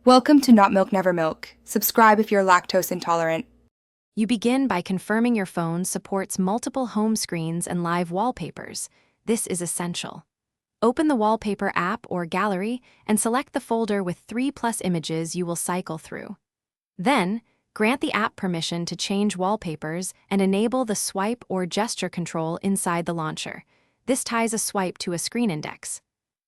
Welcome to Not Milk Never Milk. Subscribe if you're lactose intolerant. You begin by confirming your phone supports multiple home screens and live wallpapers. This is essential. Open the Wallpaper app or gallery and select the folder with 3+ images you will cycle through. Then, grant the app permission to change wallpapers and enable the swipe or gesture control inside the launcher. This ties a swipe to a screen index.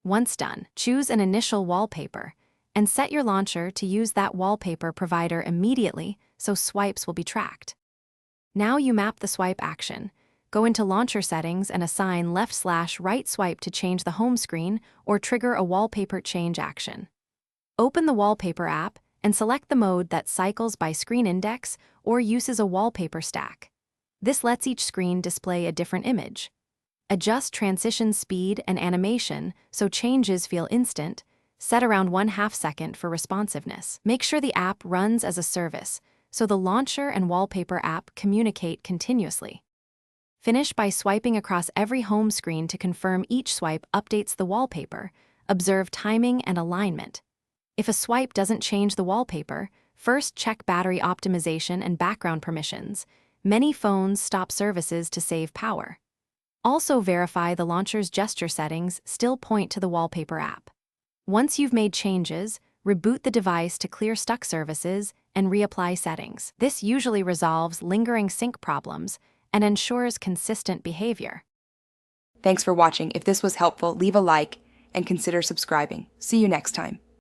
Once done, choose an initial wallpaper and set your launcher to use that wallpaper provider immediately so swipes will be tracked. Now you map the swipe action. Go into Launcher Settings and assign left/right swipe to change the home screen or trigger a wallpaper change action. Open the Wallpaper app and select the mode that cycles by screen index or uses a wallpaper stack. This lets each screen display a different image. Adjust transition speed and animation so changes feel instant. Set around 1/2 second for responsiveness. Make sure the app runs as a service, so the launcher and wallpaper app communicate continuously. Finish by swiping across every home screen to confirm each swipe updates the wallpaper. Observe timing and alignment. If a swipe doesn't change the wallpaper, first check battery optimization and background permissions. Many phones stop services to save power. Also verify the launcher's gesture settings still point to the wallpaper app. Once you've made changes, reboot the device to clear stuck services and reapply settings. This usually resolves lingering sync problems and ensures consistent behavior. Thanks for watching. If this was helpful, leave a like and consider subscribing. See you next time.